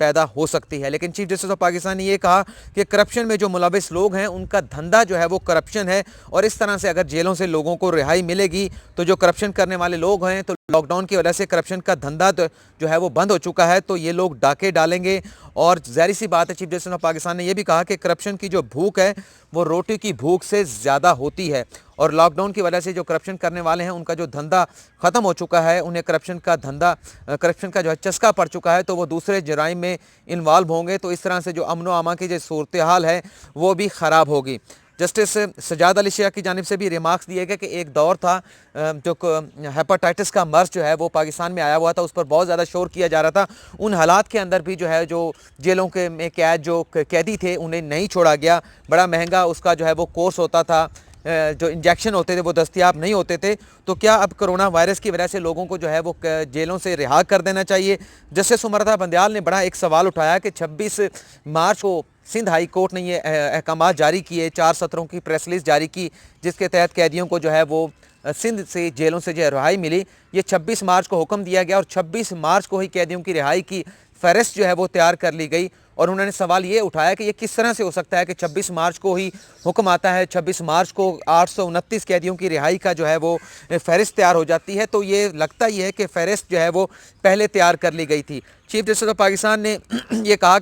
پیدا ہو سکتی ہے۔ لیکن چیف جسٹس آف پاکستان نے یہ کہا کہ کرپشن میں جو ملوث لوگ ہیں ان کا دھندا جو ہے وہ کرپشن ہے، اور اس طرح سے اگر جیلوں سے لوگوں کو رہائی ملے گی تو جو کرپشن کرنے والے لوگ ہیں، تو لاک ڈاؤن کی وجہ سے کرپشن کا دھندا جو ہے وہ بند ہو چکا ہے، تو یہ لوگ ڈاکے ڈالیں گے۔ اور ظاہر سی بات ہے، چیف جسٹس آف پاکستان نے یہ بھی کہا کہ کرپشن کی جو بھوک ہے وہ روٹی کی بھوک سے زیادہ ہوتی ہے، اور لاک ڈاؤن کی وجہ سے جو کرپشن کرنے والے ہیں ان کا جو دھندا ختم ہو چکا ہے، انہیں کرپشن کا جو چسکا پڑ چکا ہے، تو وہ دوسرے جرائم میں انوالو ہوں گے، تو اس طرح سے جو امن و امان کی جو صورتحال ہے وہ بھی خراب ہوگی۔ جسٹس سجاد علی شاہ کی جانب سے بھی ریمارکس دیے گئے کہ ایک دور تھا جو ہیپاٹائٹس کا مرض جو ہے وہ پاکستان میں آیا ہوا تھا، اس پر بہت زیادہ شور کیا جا رہا تھا۔ ان حالات کے اندر بھی جو ہے جو جیلوں کے میں قید جو قیدی تھے انہیں نہیں چھوڑا گیا، بڑا مہنگا اس کا جو ہے وہ کورس ہوتا تھا، جو انجیکشن ہوتے تھے وہ دستیاب نہیں ہوتے تھے۔ تو کیا اب کرونا وائرس کی وجہ سے لوگوں کو جو ہے وہ جیلوں سے رہا کر دینا چاہیے؟ جسٹس عمر بندیال نے بڑا ایک سوال اٹھایا کہ 26 مارچ کو سندھ ہائی کورٹ نے یہ احکامات جاری کیے، 4 سطروں کی پریس ریلیز جاری کی، جس کے تحت قیدیوں کو جو ہے وہ سندھ سے جیلوں سے جو رہائی ملی۔ یہ 26 مارچ کو حکم دیا گیا، اور 26 مارچ کو ہی قیدیوں کی رہائی کی فہرست جو ہے وہ تیار کر لی گئی، اور انہوں نے سوال یہ اٹھایا کہ یہ کس طرح سے ہو سکتا ہے کہ 26 مارچ کو ہی حکم آتا ہے، 26 مارچ کو 829 قیدیوں کی رہائی کا جو ہے وہ فہرست تیار ہو جاتی ہے۔ تو یہ لگتا ہی ہے کہ فہرست جو ہے وہ پہلے تیار کر لی گئی تھی۔ چیف جسٹس آف پاکستان نے یہ کہا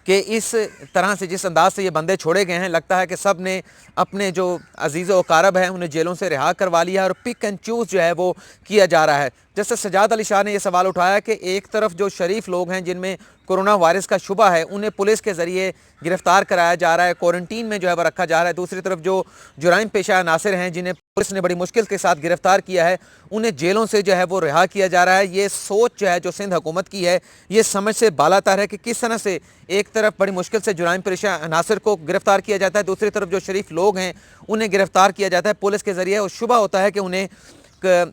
کہ اس طرح سے جس انداز سے یہ بندے چھوڑے گئے ہیں، لگتا ہے کہ سب نے اپنے جو عزیز و اقارب ہیں انہیں جیلوں سے رہا کروا لیا، اور پک اینڈ چوز جو ہے وہ کیا جا رہا ہے۔ جسٹس سجاد علی شاہ نے یہ سوال اٹھایا کہ ایک طرف جو شریف لوگ ہیں جن میں کرونا وائرس کا شبہ ہے انہیں پولیس کے ذریعے گرفتار کرایا جا رہا ہے، کوارنٹین میں جو ہے وہ رکھا جا رہا ہے، دوسری طرف جو جرائم پیشہ عناصر ہیں جنہیں پولیس نے بڑی مشکل کے ساتھ گرفتار کیا ہے انہیں جیلوں سے جو ہے وہ رہا کیا جا رہا ہے۔ یہ سوچ جو ہے جو سندھ حکومت کی ہے یہ سمجھ سے بالاتر ہے کہ کس طرح سے ایک طرف بڑی مشکل سے جرائم پیشہ عناصر کو گرفتار کیا جاتا ہے، دوسری طرف جو شریف لوگ ہیں انہیں گرفتار کیا جاتا ہے پولیس کے ذریعے، اور شبہ ہوتا ہے کہ انہیں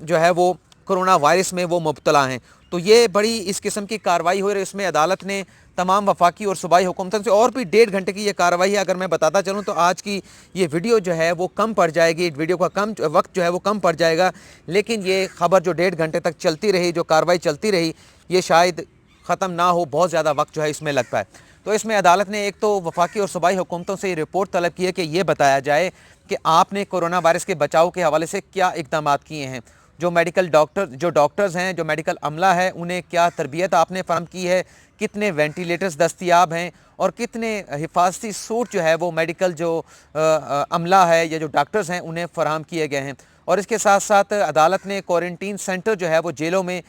جو ہے وہ کرونا وائرس میں وہ مبتلا ہیں۔ تو یہ بڑی اس قسم کی کارروائی ہوئی، اور اس میں عدالت نے تمام وفاقی اور صوبائی حکومتوں سے، اور بھی 1.5 گھنٹے کی یہ کارروائی ہے، اگر میں بتاتا چلوں تو آج کی یہ ویڈیو جو ہے وہ کم پڑ جائے گی، ویڈیو کا وقت جو ہے وہ کم پڑ جائے گا، لیکن یہ خبر جو 1.5 گھنٹے تک چلتی رہی، جو کارروائی چلتی رہی، یہ شاید ختم نہ ہو، بہت زیادہ وقت جو ہے اس میں لگتا ہے۔ تو اس میں عدالت نے ایک تو وفاقی اور صوبائی حکومتوں سے یہ رپورٹ طلب کی ہے کہ یہ بتایا جائے کہ آپ نے کرونا وائرس کے بچاؤ کے حوالے سے کیا اقدامات کیے ہیں، جو ڈاکٹرز ہیں، جو میڈیکل عملہ ہے، انہیں کیا تربیت آپ نے فراہم کی ہے، کتنے وینٹیلیٹرز دستیاب ہیں، اور کتنے حفاظتی سوٹ جو ہے وہ میڈیکل جو عملہ ہے یا جو ڈاکٹرز ہیں انہیں فراہم کیے گئے ہیں۔ اور اس کے ساتھ ساتھ عدالت نے کوارنٹین سینٹر جو ہے وہ جیلوں میں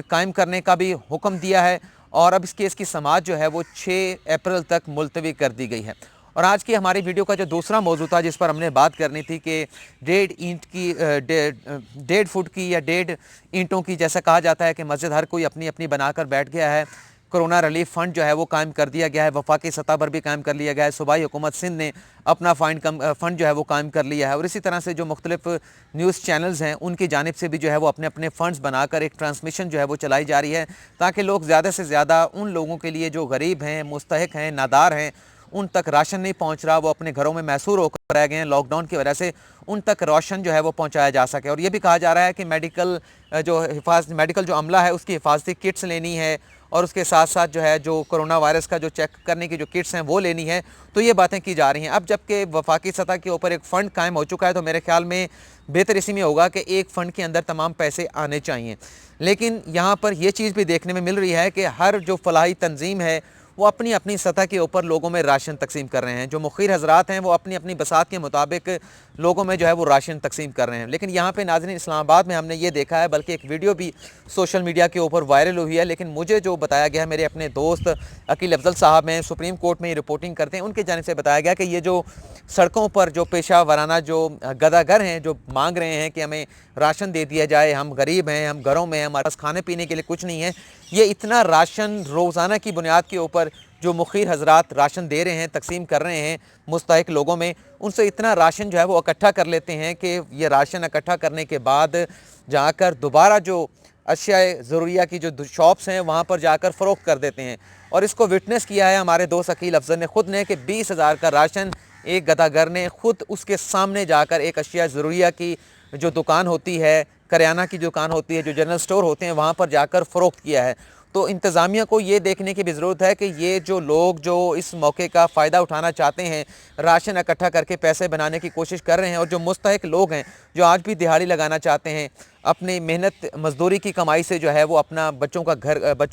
قائم کرنے کا بھی حکم دیا ہے، اور اب اس کیس کی سماعت جو ہے وہ 6 اپریل تک ملتوی کر دی گئی ہے۔ اور آج کی ہماری ویڈیو کا جو دوسرا موضوع تھا جس پر ہم نے بات کرنی تھی کہ 1.5 فٹ کی یا 1.5 اینٹوں کی، جیسا کہا جاتا ہے کہ مسجد ہر کوئی اپنی اپنی بنا کر بیٹھ گیا ہے، کرونا ریلیف فنڈ جو ہے وہ قائم کر دیا گیا ہے، وفاقی سطح پر بھی قائم کر لیا گیا ہے، صوبائی حکومت سندھ نے اپنا فنڈ جو ہے وہ قائم کر لیا ہے، اور اسی طرح سے جو مختلف نیوز چینلز ہیں ان کی جانب سے بھی جو ہے وہ اپنے اپنے فنڈز بنا کر ایک ٹرانسمیشن جو ہے وہ چلائی جا رہی ہے، تاکہ لوگ زیادہ سے زیادہ ان لوگوں کے لیے جو غریب ہیں، مستحق ہیں، نادار ہیں، ان تک راشن نہیں پہنچ رہا، وہ اپنے گھروں میں محصور ہو کر رہ گئے ہیں لاک ڈاؤن کی وجہ سے، ان تک راشن جو ہے وہ پہنچایا جا سکے۔ اور یہ بھی کہا جا رہا ہے کہ میڈیکل جو عملہ ہے اس کی حفاظتی کٹس لینی ہے، اور اس کے ساتھ ساتھ جو ہے جو کرونا وائرس کا جو چیک کرنے کی جو کٹس ہیں وہ لینی ہے، تو یہ باتیں کی جا رہی ہیں۔ اب جب کہ وفاقی سطح کے اوپر ایک فنڈ قائم ہو چکا ہے تو میرے خیال میں بہتر اسی میں ہوگا کہ ایک فنڈ کے اندر تمام پیسے آنے چاہیے، لیکن یہاں پر یہ چیز بھی دیکھنے میں مل رہی ہے کہ ہر جو فلاحی تنظیم ہے وہ اپنی اپنی سطح کے اوپر لوگوں میں راشن تقسیم کر رہے ہیں، جو مخیر حضرات ہیں وہ اپنی اپنی بساط کے مطابق لوگوں میں جو ہے وہ راشن تقسیم کر رہے ہیں۔ لیکن یہاں پہ ناظرین اسلام آباد میں ہم نے یہ دیکھا ہے، بلکہ ایک ویڈیو بھی سوشل میڈیا کے اوپر وائرل ہوئی ہے، لیکن مجھے جو بتایا گیا ہے، میرے اپنے دوست عقیل افضل صاحب ہیں، سپریم کورٹ میں یہ رپورٹنگ کرتے ہیں، ان کی جانب سے بتایا گیا کہ یہ جو سڑکوں پر جو پیشہ ورانہ جو گداگر ہیں جو مانگ رہے ہیں کہ ہمیں راشن دے دیا جائے، ہم غریب ہیں، ہم گھروں میں ہیں، ہمارے پاس کھانے پینے کے لیے کچھ نہیں ہے، یہ اتنا راشن روزانہ کی بنیاد کے اوپر جو مخیر حضرات راشن دے رہے ہیں، تقسیم کر رہے ہیں مستحق لوگوں میں، ان سے اتنا راشن جو ہے وہ اکٹھا کر لیتے ہیں کہ یہ راشن اکٹھا کرنے کے بعد جا کر دوبارہ جو اشیاء ضروریہ کی جو شاپس ہیں وہاں پر جا کر فروخت کر دیتے ہیں۔ اور اس کو وٹنس کیا ہے ہمارے دوست عقیل افضل نے خود نے کہ 20,000 کا راشن ایک گداگر نے خود اس کے سامنے جا کر ایک اشیاء ضروریہ کی جو دکان ہوتی ہے، کریانہ کی دکان ہوتی ہے، جو جنرل سٹور ہوتے ہیں، وہاں پر جا کر فروخت کیا ہے۔ تو انتظامیہ کو یہ دیکھنے کی بھی ضرورت ہے کہ یہ جو لوگ جو اس موقع کا فائدہ اٹھانا چاہتے ہیں، راشن اکٹھا کر کے پیسے بنانے کی کوشش کر رہے ہیں، اور جو مستحق لوگ ہیں جو آج بھی دہاڑی لگانا چاہتے ہیں، اپنی محنت مزدوری کی کمائی سے جو ہے وہ اپنا بچوں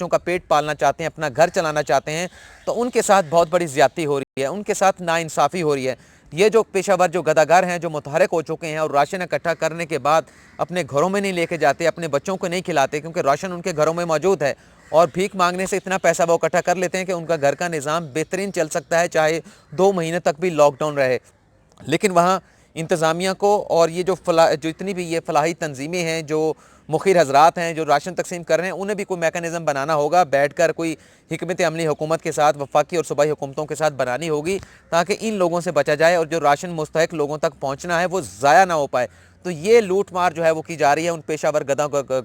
کا پیٹ پالنا چاہتے ہیں، اپنا گھر چلانا چاہتے ہیں، تو ان کے ساتھ بہت بڑی زیادتی ہو رہی ہے، ان کے ساتھ ناانصافی ہو رہی ہے۔ یہ جو پیشہ ور جو گداگر ہیں، جو متحرک ہو چکے ہیں اور راشن اکٹھا کرنے کے بعد اپنے گھروں میں نہیں لے کے جاتے، اپنے بچوں کو نہیں کھلاتے کیونکہ راشن ان کے گھروں میں موجود ہے، اور بھیک مانگنے سے اتنا پیسہ وہ اکٹھا کر لیتے ہیں کہ ان کا گھر کا نظام بہترین چل سکتا ہے، چاہے 2 مہینے تک بھی لاک ڈاؤن رہے۔ لیکن وہاں انتظامیہ کو اور یہ جو اتنی بھی یہ فلاحی تنظیمیں ہیں، جو مخیر حضرات ہیں جو راشن تقسیم کر رہے ہیں، انہیں بھی کوئی میکانزم بنانا ہوگا، بیٹھ کر کوئی حکمت عملی حکومت کے ساتھ، وفاقی اور صوبائی حکومتوں کے ساتھ بنانی ہوگی، تاکہ ان لوگوں سے بچا جائے اور جو راشن مستحق لوگوں تک پہنچنا ہے وہ ضائع نہ ہو پائے۔ تو یہ لوٹ مار جو ہے وہ کی جا رہی ہے ان پیشہ ور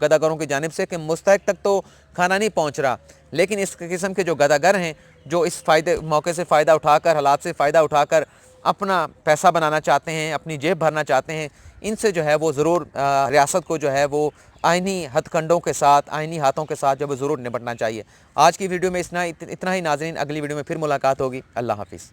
گداگروں کی جانب سے کہ مستحق تک تو کھانا نہیں پہنچ رہا، لیکن اس قسم کے جو گداگر ہیں جو اس موقع سے فائدہ اٹھا کر، حالات سے فائدہ اٹھا کر اپنا پیسہ بنانا چاہتے ہیں، اپنی جیب بھرنا چاہتے ہیں، ان سے جو ہے وہ ضرور ریاست کو جو ہے وہ آئینی ہتھ کنڈوں کے ساتھ، آئینی ہاتھوں کے ساتھ جو ہے ضرور نپٹنا چاہیے۔ آج کی ویڈیو میں اتنا ہی ناظرین، اگلی ویڈیو میں پھر ملاقات ہوگی۔ اللہ حافظ۔